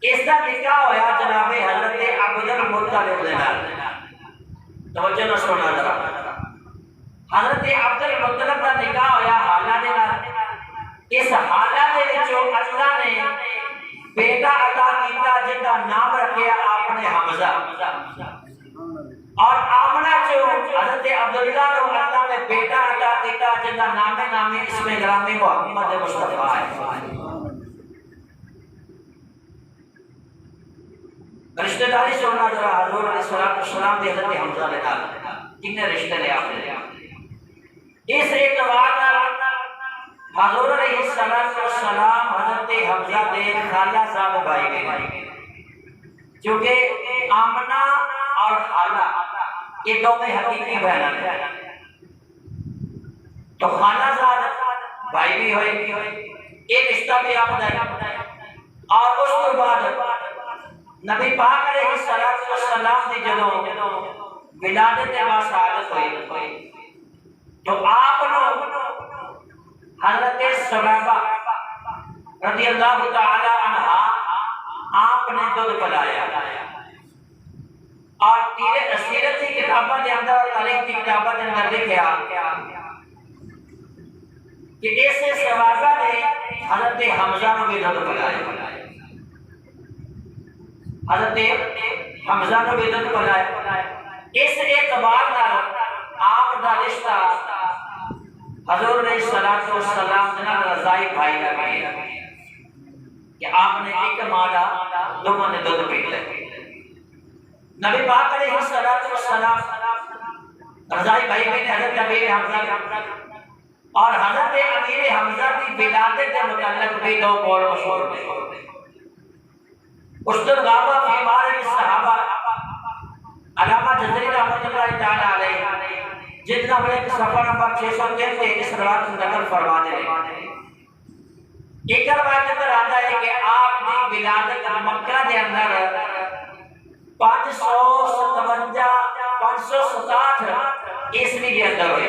اس کا نکاح ہویا جناب حضرت عبد المطلب دے نال۔ توجہ نہ سننا ذرا، حضرت عبد المطلب کا نکاح ہویا حالہ دے نال۔ اس حالہ دے وچوں اللہ نے بیٹا عطا کیتا جن کا نام رکھیا آپ نے حمزہ، اور آمنہ جو حضرت عبداللہ کو اللہ نے بیٹا عطا کیتا جن کا نام اسم گرامی محمد مصطفیٰ ہے۔ رشتہ داری سننا ذرا، حضور علیہ السلام دے حضرت حمزہ دے نال کتنے رشتے لے آپ نے۔ اس اعتبار حضور علیہ السلام حضرت حمزہ دے خالہ صاحب بھائی گئے، چونکہ آمنہ اور خالہ یہ دونوں حقیقی بہن ہیں، تو خالہ صاحب بھائی بھی ہوئے، یہ رشتہ بھی آپ نے۔ اور اس کے بعد نبی پاک علیہ السلام نے جدو ولادت باصادت ہوئی تو آپ حضرت سبیبہ رضی اللہ تعالی عنہ آپ نے دودھ پلایا، اور سیرت کی کتابوں کے اندر اور تاریخ کی کتابوں کے اندر لکھا کہ ایسے سبیبہ نے حضرت حمزہ کو بھی دودھ پلایا، حضرت حمزہ کو بھی دودھ پلایا۔ اس اعتبار آپ کا رشتہ حضور علیہ السلام جناب رضائی بھائی لگے کہ آپ نے ایک مالا دونوں نے دودھ پیتے۔ نبی پاک علیہ السلام رضائی بھائی میں نے حضرت امیر حمزہ اور حضرت امیر حمزہ کی ولادت کے متعلق بھی دو قول مشہور ہیں۔ اشتر غابہ فی مارج الصحابہ علامہ جزری رحمۃ اللہ تعالی علیہ جتنا بڑے صفحہ نمبر 603 سے اس روایت نقل فرماتے ہیں۔ ایک روایت اندر آتا ہے کہ آپ کی ولادت مکہ کے اندر 567 عیسوی کے اندر ہوئی،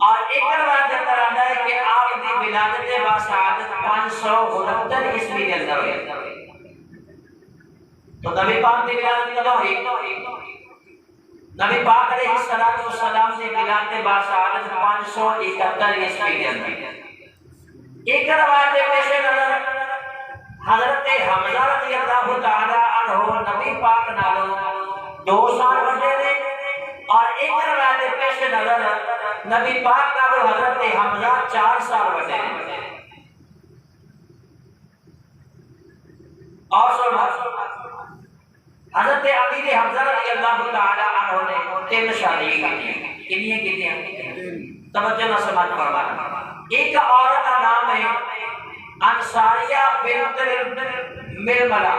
اور ایک روایت اندر آتا ہے کہ آپ کی ولادت باصادت 569 عیسوی کے اندر ہوئی۔ تو نبی پاک کی ولادت کب ہوئی؟ نبی پاک علیہ السلام سے ولادت باصادت 571 عیسوی کے اندر۔ ایک روایت پیش نظر حضرت حمزہ رضی اللہ تعالی عنہ نبی پاک نالوں 2 سال بڑے نے، اور ایک روایت پیش نظر نبی پاک نالوں حضرت حمزہ 4 سال بڑے نے۔ اور حضرت امیر حمزہ رضی اللہ تعالی عنہ نے 3 شادی کی، کنیاں کتنی توجہ نہ سمجھ فرمانا۔ ایک عورت کا نام ہے انصاریہ بنت ململہ،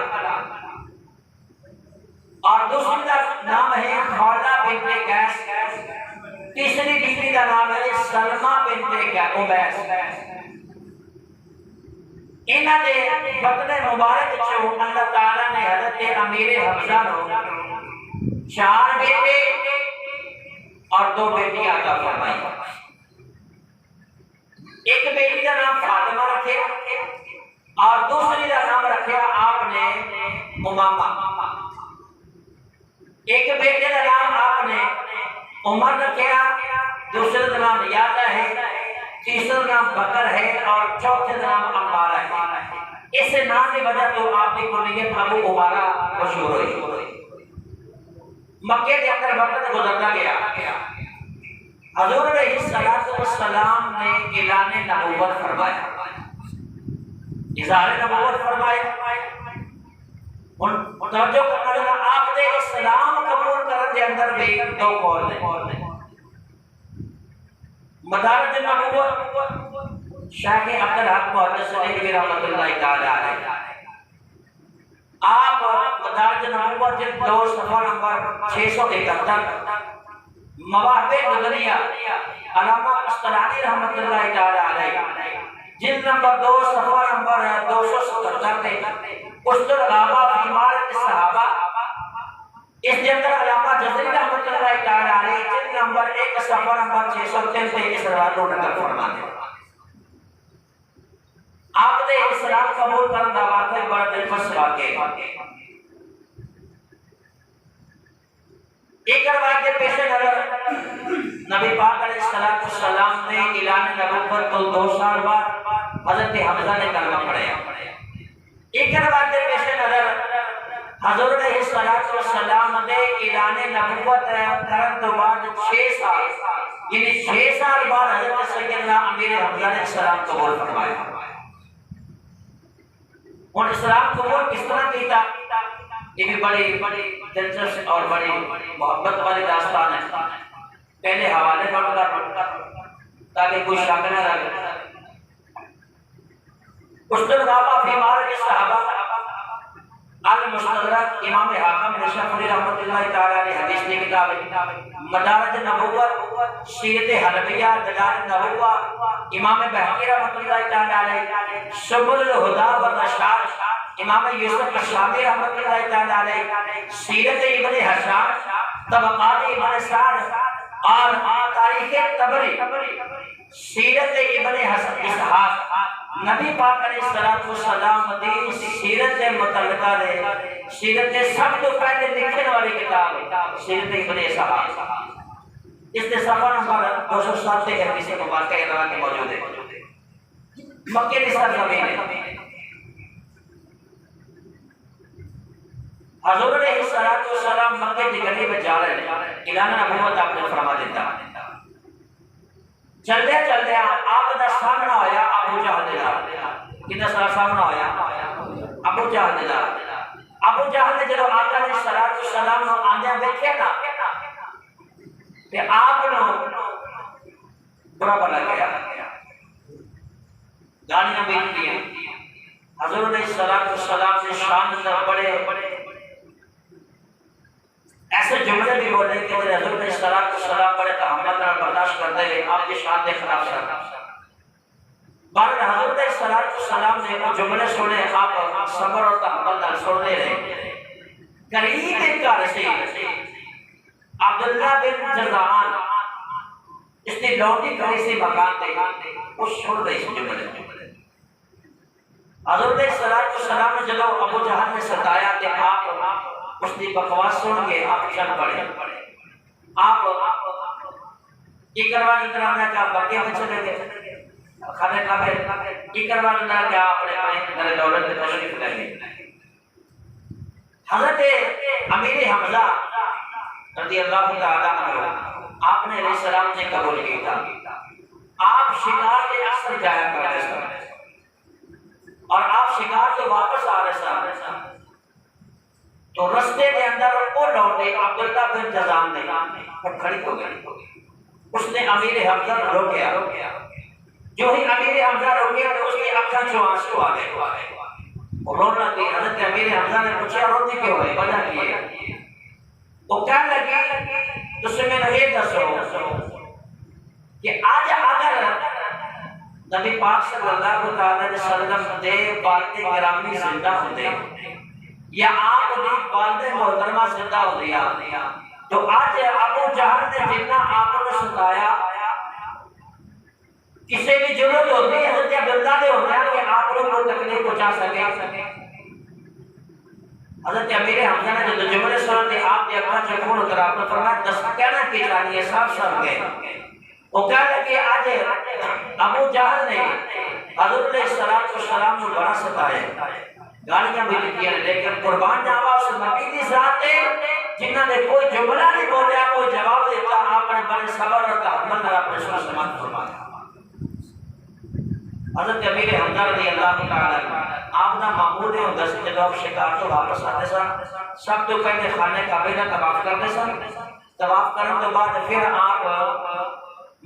اور دوسری کا نام ہے خولہ بنت قیس، تیسری بیوی کا نام ہے سلمہ بنت عبیس۔ انہاں دے بطن مبارک چوں اللہ تعالیٰ نے حضرت امیر حمزہ کو 4 بیٹے اور 2 بیٹیاں عطا فرمائی۔ ایک بیٹی کا نام فاطمہ رکھے اور دوسری کا نام رکھا آپ نے امامہ۔ ایک بیٹے کا نام آپ نے عمر رکھا، دوسرے کا نام یادہ ہے، تیسرا نام بکر ہے، اور چوتھے نام عمارہ ہے۔ اس نام کی وجہ تو آپ کی کنیت ابو عمارہ مشہور ہوئی۔ مکے کے اندر وقت گزرتا گیا، حضور علیہ السلام نے اعلان نبوت فرمایا، اظہار نبوت فرمایا۔ توجہ کرنا، آپ نے اسلام قبول کرنے کے اندر بھی 2 قول ہیں۔ مدارج نبوت شیخ عبدالحق محدث علیہ رحمۃ اللہ تعالی علیہ، آپ مدارج نبوت جلد 2 صفحہ نمبر 671 مواہب مدنیہ علامہ قسطلانی رحمۃ اللہ تعالی علیہ جلد نمبر 2 صفحہ نمبر 277 اشتر غابہ فی مارج الصحابہ، اس کے اندر علامہ جزری رحمۃ اللہ تعالی علیہ جلد نمبر 1 صفحہ نمبر 603 سے اس روایت کو نقل فرماتے ہیں۔ آپ نے اسلام قبول کرنے کا واقعہ بڑا دلچسپ واقعہ ایک واقعے پیش نظر نبی پاک علیہ السلام نے اعلان نبوت کو 2 سال بعد حضرت حمزہ نے کلمہ پڑھا۔ ایک واقعے پیش نظر حضور علیہ السلام نے اعلان نبوت کرنے کے بعد 6 سال یعنی 6 سال بعد حضرت سیدنا امیر حمزہ نے اسلام قبول فرمایا۔ اور اسلام قبول کس طرح کیتا؟ یہ بھی بڑی دلچسپ اور بڑی محبت والی داستان ہے۔ پہلے حوالے نوٹ کر تاکہ کوئی شک نہ رہے۔ استدراما فی مارج صحابہ المستدرک امام حاکم نشافری رحمۃ اللہ تعالی علیہ حدیث کی کتاب مدارج نبوت سیرت حلبیہ دلائل نبوت امام بہقی رحمۃ اللہ تعالی علیہ سبل الہدی والرشاد امام یوسف الشامی رحمۃ اللہ تعالی علیہ سیرت ابن حشام طبقات ابن سعد اور تاریخ طبری سیرت ابن اسحاق نبی پاک علیہ السلام دی سیرت متعلقہ دے سیرت سب تو پہلے لکھنے والی کتاب سیرت ابن اسحاق۔ اس نے صفحہ نمبر 207 سے حدیث مبارکہ روایت موجود ہے۔ مکے کی سرزمین ہے۔ حضور علیہ السلام مکے کی گلی میں جا رہے ہیں، اعلان نبوت آپ نے فرما دیتا۔ چلتے چلتے آپ کا سامنا ہویا ابو جہل دا۔ کتنا سارا سامنا ہویا ابو جہل دا۔ ابو جہل نے جب آقا علیہ السلام نو آندے دیکھیا نا کہ آپ نو برا بنا گیا، گالیاں بیچ دی۔ حضور علیہ السلام نے شان اندر بڑے ایسے جملے بھی بولے کہ حضور علیہ السلام بڑے تحمل اور برداشت کرتے ہوئے آپ کی شان کے خلاف شرط۔ بعد حضور علیہ السلام نے وہ جملے سنے، آپ صبر اور تحمل نال سنتے رہے۔ قریب ایک گھر سے عبداللہ بن جزعان اس نے لوٹی کھڑی سی مکان تے وہ سن رہی سی جملے۔ حضور علیہ السلام نے جب ابو جہل نے ستایا کہ آپ اس کی بکواس سن کے آپ چل پڑے۔ آپ یہ کروانے کرانا کیا بکے میں چلے گئے کھانے کھانے یہ کروانا کیا اپنے گھر دولت میں تشریف لے گئے۔ حضرت امیر حمزہ رضی اللہ تعالیٰ عنہ آپ نے علیہ السلام نے قبول کیا تھا۔ آپ شکار کے اکثر جایا کرتے تھے اور آپ شکار کے واپس آ رہے تھے تو رستے کے اندر وہ لوٹے عبداللہ بن جزعان نے وہ کھڑی ہو گئی۔ اس نے امیر حمزہ روکیا، جو ہی امیر حمزہ روکیا تو اس کی آنکھوں سے آنسو آ گئے، رونے لگی۔ حضرت امیر حمزہ نے پوچھا روتی کیوں ہے، وجہ کی ہے؟ وہ کہنے لگی تو سے میں نے یہ دسو کہ آج اگر نبی پاک صلی اللہ علیہ وسلم دے والد گرامی زندہ ہوتے یا آپ دی والد محترمہ زندہ ہو دیا تو آج ابو جہل نے جتنا آپ نے ستایا کسی بھی ضرورت ہوتی ہے حضرت عبداللہ نے ہوتا ہے کہ آپ لوگ کو تکلیف پہنچا سکے۔ حضرت امیر حمزہ نے جو جملے سنتے آپ نے اپنا چکون اتر آپ نے فرمایا دس کہنا کی جانی ہے صاف صاف گئے۔ وہ کہا کہ آج ابو جہل نے حضرت علیہ السلام کو بڑا ستایا، گالیاں بھی لکھی ہیں، لیکن قربان جاوا اس نبی دی ذات ہے جنہوں نے کوئی جملہ نہیں بولیا، کوئی جواب دیتا، آپ نے بڑے صبر اور تحمل میں اپنے سر سمات فرمایا۔ حضرت امیر حمزہ رضی اللہ تعالیٰ آپ کا معمول ہے ہوتا سی جب آپ شکار تو واپس آتے سن سب تو پہلے خانے کعبے کا طواف کرتے سن، طواف کرنے کے بعد پھر آپ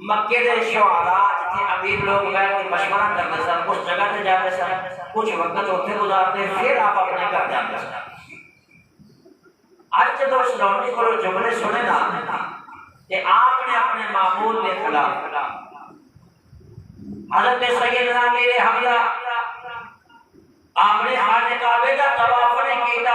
مکے دے شعراء جتنے امیر لوگ بیٹھ کے مشورہ کرتے سن اس جگہ تے جاتے سن، کچھ وقت اتنے گزارتے پھر آپ اپنے گھر جاتے سن۔ آج جب اس لوٹی کو جملے سنے نا کہ آپ نے اپنے معمول کے خلاف حضرت سیدنا امیر حمزہ آپ نے خانے کعبے کا طواف نہیں کیتا،